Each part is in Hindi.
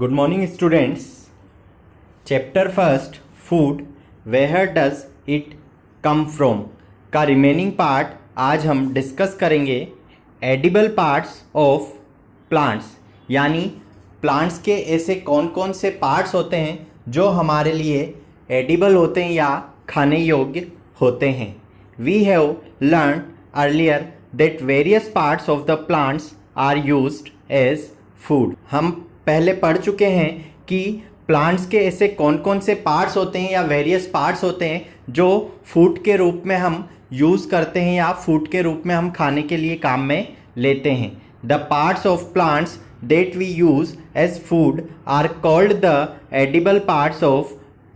Good morning students. Chapter first food where does it come from का रिमेनिंग पार्ट आज हम डिस्कस करेंगे। एडिबल पार्ट्स ऑफ प्लांट्स, यानी प्लांट्स के ऐसे कौन कौन से पार्ट्स होते हैं जो हमारे लिए एडिबल होते हैं या खाने योग्य होते हैं। We have learn earlier that various parts of the plants are used as food. हम पहले पढ़ चुके हैं कि प्लांट्स के ऐसे कौन कौन से पार्ट्स होते हैं या वेरियस पार्ट्स होते हैं जो फूड के रूप में हम यूज़ करते हैं या फूड के रूप में हम खाने के लिए काम में लेते हैं। The parts of plants that we use as food are called the edible parts of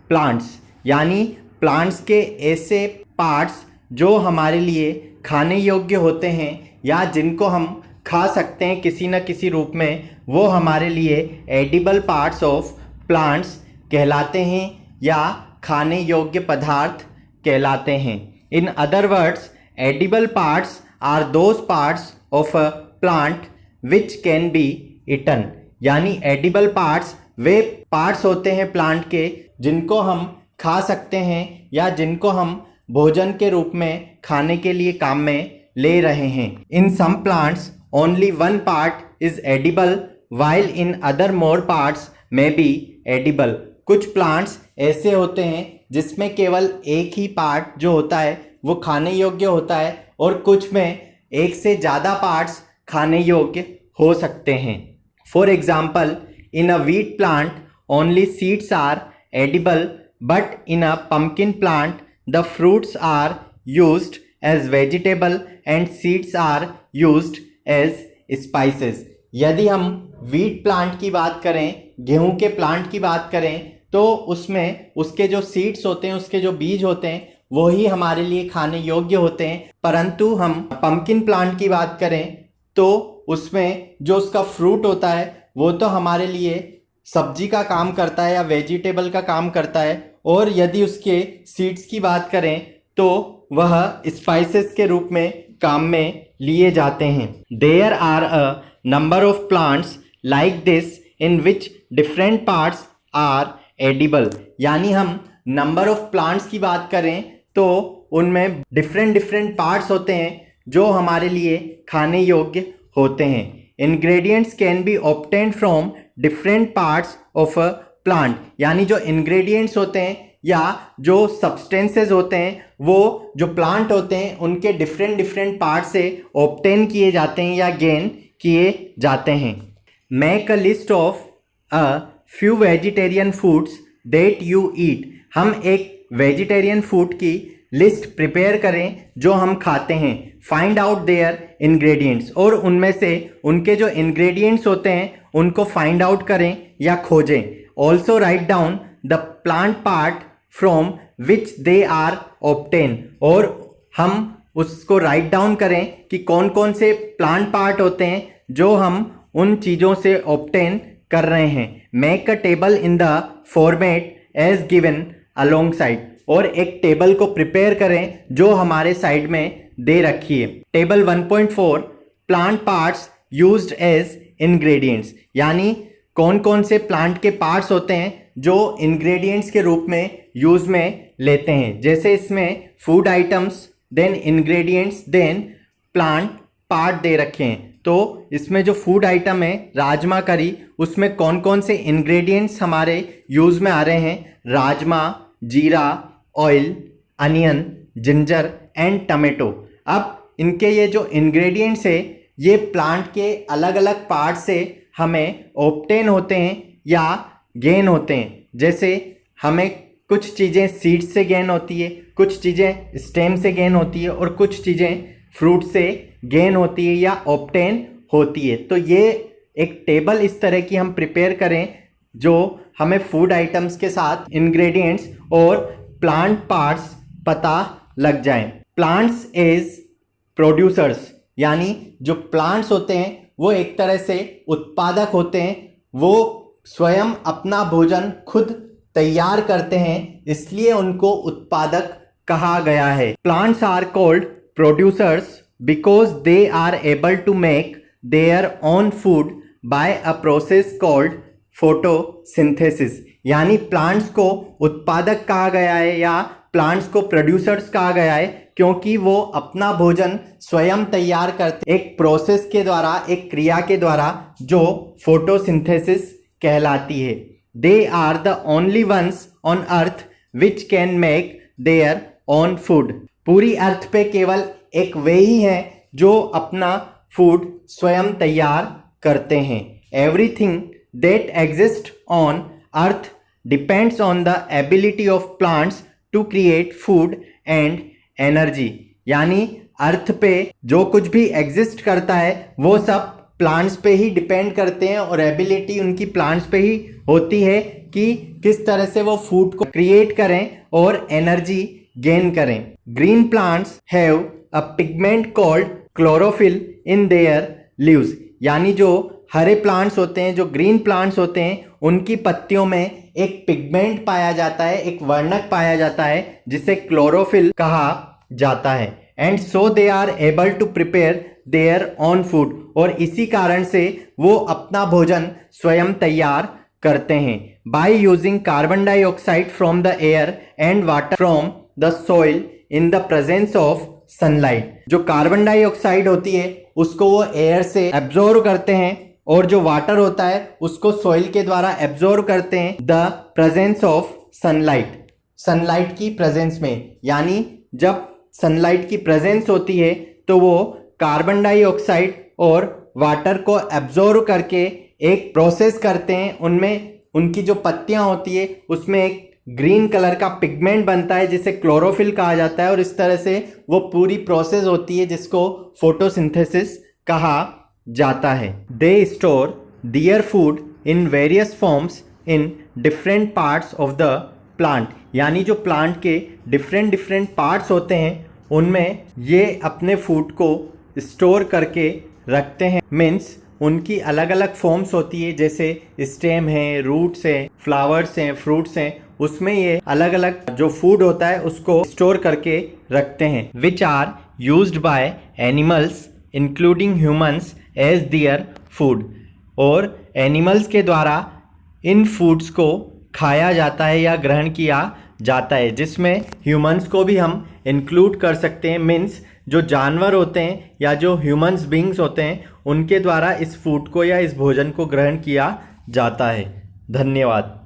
plants, यानी प्लांट्स के ऐसे पार्ट्स जो हमारे लिए खाने योग्य होते हैं या जिनको हम खा सकते हैं किसी न किसी रूप में, वो हमारे लिए एडिबल पार्ट्स ऑफ प्लांट्स कहलाते हैं या खाने योग्य पदार्थ कहलाते हैं। In other words, edible parts are those parts of a plant which can be eaten, यानी एडिबल पार्ट्स वे पार्ट्स होते हैं प्लांट के जिनको हम खा सकते हैं या जिनको हम भोजन के रूप में खाने के लिए काम में ले रहे हैं। In some plants only one part is edible while in other more parts may be edible। कुछ प्लांट्स ऐसे होते हैं जिसमें केवल एक ही पार्ट जो होता है वो खाने योग्य होता है और कुछ में एक से ज़्यादा पार्ट्स खाने योग्य हो सकते हैं। For example, in a wheat plant only seeds are edible, but in a pumpkin plant the fruits are used as vegetable and seeds are used as spices. यदि हम वीट प्लांट की बात करें, गेहूं के प्लांट की बात करें, तो उसमें उसके जो सीड्स होते हैं, उसके जो बीज होते हैं, वो ही हमारे लिए खाने योग्य होते हैं। परंतु हम पंपकिन प्लांट की बात करें तो उसमें जो उसका फ्रूट होता है वो तो हमारे लिए सब्जी का काम करता है या वेजिटेबल का काम करता है, और यदि उसके सीड्स की बात करें तो वह स्पाइसेस के रूप में काम में लिए जाते हैं। There are a number of plants like this in which different parts are edible, यानी हम नंबर ऑफ प्लांट्स की बात करें तो उनमें डिफरेंट पार्ट्स होते हैं जो हमारे लिए खाने योग्य होते हैं। Ingredients can be obtained from different parts of a plant, यानी जो इंग्रेडिएंट्स होते हैं या जो सब्सटेंसेस होते हैं वो जो प्लांट होते हैं उनके डिफरेंट पार्ट से ऑब्टेन किए जाते हैं या गेन किए जाते हैं। Make a list of a few vegetarian foods that you eat. हम एक वेजिटेरियन फूड की लिस्ट प्रिपेयर करें जो हम खाते हैं। फाइंड आउट देयर इंग्रेडिएंट्स, और उनमें से उनके जो इंग्रेडिएंट्स होते हैं उनको फाइंड आउट करें या खोजें। Also write down the plant part from which they are obtain, और हम उसको राइट डाउन करें कि कौन कौन से प्लांट पार्ट होते हैं जो हम उन चीज़ों से ऑब्टेन कर रहे हैं। Make a table in the format as given alongside, और एक टेबल को प्रिपेयर करें जो हमारे साइड में दे रखी है। Table 1.4 plant parts used as ingredients, यानी कौन कौन से प्लांट के पार्ट्स होते हैं जो इंग्रेडिएंट्स के रूप में यूज़ में लेते हैं। जैसे इसमें food items, then ingredients, then plant part दे रखे हैं। तो इसमें जो फूड आइटम है राजमा करी, उसमें कौन कौन से इंग्रेडिएंट्स हमारे यूज़ में आ रहे हैं। राजमा, जीरा, oil, onion, ginger and tomato. अब इनके ये जो इंग्रेडिएंट्स है ये प्लांट के अलग अलग पार्ट से हमें ऑब्टेन होते हैं या गेन होते हैं। जैसे हमें कुछ चीज़ें सीड्स से गेन होती है, कुछ चीज़ें स्टेम से गेन होती है और कुछ चीज़ें फ्रूट से गेन होती है या ऑब्टेन होती है। तो ये एक टेबल इस तरह की हम प्रिपेयर करें जो हमें फूड आइटम्स के साथ इंग्रेडिएंट्स और प्लांट पार्ट्स पता लग जाएं। प्लांट्स एज प्रोड्यूसर्स, यानी जो प्लांट्स होते हैं वो एक तरह से उत्पादक होते हैं, वो स्वयं अपना भोजन खुद तैयार करते हैं, इसलिए उनको उत्पादक कहा गया है। Plants are called producers because they are able to make their own food by a process called photosynthesis, यानी प्लांट्स को उत्पादक कहा गया है या प्लांट्स को प्रोड्यूसर्स कहा गया है क्योंकि वो अपना भोजन स्वयं तैयार करते एक प्रोसेस के द्वारा, एक क्रिया के द्वारा जो फोटोसिंथेसिस कहलाती है। They are the only ones on earth which can make their own food. पूरी अर्थ पे केवल एक वे ही हैं जो अपना फूड स्वयं तैयार करते हैं। Everything that exist on earth depends on the ability of plants to create food and energy, यानी अर्थ पे जो कुछ भी एग्जिस्ट करता है वो सब प्लांट्स पे ही डिपेंड करते हैं और एबिलिटी उनकी प्लांट्स पे ही होती है कि किस तरह से वो फूड को क्रिएट करें और एनर्जी गेन करें। Green plants have a pigment called chlorophyll in their leaves, यानी जो हरे प्लांट्स होते हैं, जो ग्रीन प्लांट्स होते हैं, उनकी पत्तियों में एक पिगमेंट पाया जाता है, एक वर्णक पाया जाता है जिसे क्लोरोफिल कहा जाता है। And so they are able to prepare their own food, और इसी कारण से वो अपना भोजन स्वयं तैयार करते हैं। By using carbon dioxide from the air and water from the soil in the presence of sunlight. जो कार्बन डाइऑक्साइड होती है उसको वो एयर से एब्जॉर्व करते हैं और जो वाटर होता है उसको सॉइल के द्वारा एब्जॉर्व करते हैं the presence of sunlight, sunlight की प्रेजेंस में। यानी जब सनलाइट की प्रेजेंस होती है तो वो कार्बन डाइऑक्साइड और वाटर को एब्जॉर्व करके एक प्रोसेस करते हैं, उनमें उनकी जो पत्तियां होती है उसमें एक ग्रीन कलर का पिगमेंट बनता है जिसे क्लोरोफिल कहा जाता है, और इस तरह से वो पूरी प्रोसेस होती है जिसको फोटोसिंथेसिस कहा जाता है। They store their food in various forms in different parts of the plant, यानी जो प्लांट के डिफरेंट पार्ट्स होते हैं उनमें ये अपने फूड को स्टोर करके रखते हैं। मीन्स उनकी अलग अलग फॉर्म्स होती है, जैसे स्टेम है, रूट्स हैं, फ्लावर्स हैं, फ्रूट्स हैं, उसमें ये अलग अलग जो फूड होता है उसको स्टोर करके रखते हैं। Which are used by animals including humans as their food, और एनिमल्स के द्वारा इन फूड्स को खाया जाता है या ग्रहण किया जाता है, जिसमें ह्यूमंस को भी हम इंक्लूड कर सकते हैं। मीन्स जो जानवर होते हैं या जो ह्यूमंस बींग्स होते हैं उनके द्वारा इस फूड को या इस भोजन को ग्रहण किया जाता है। धन्यवाद।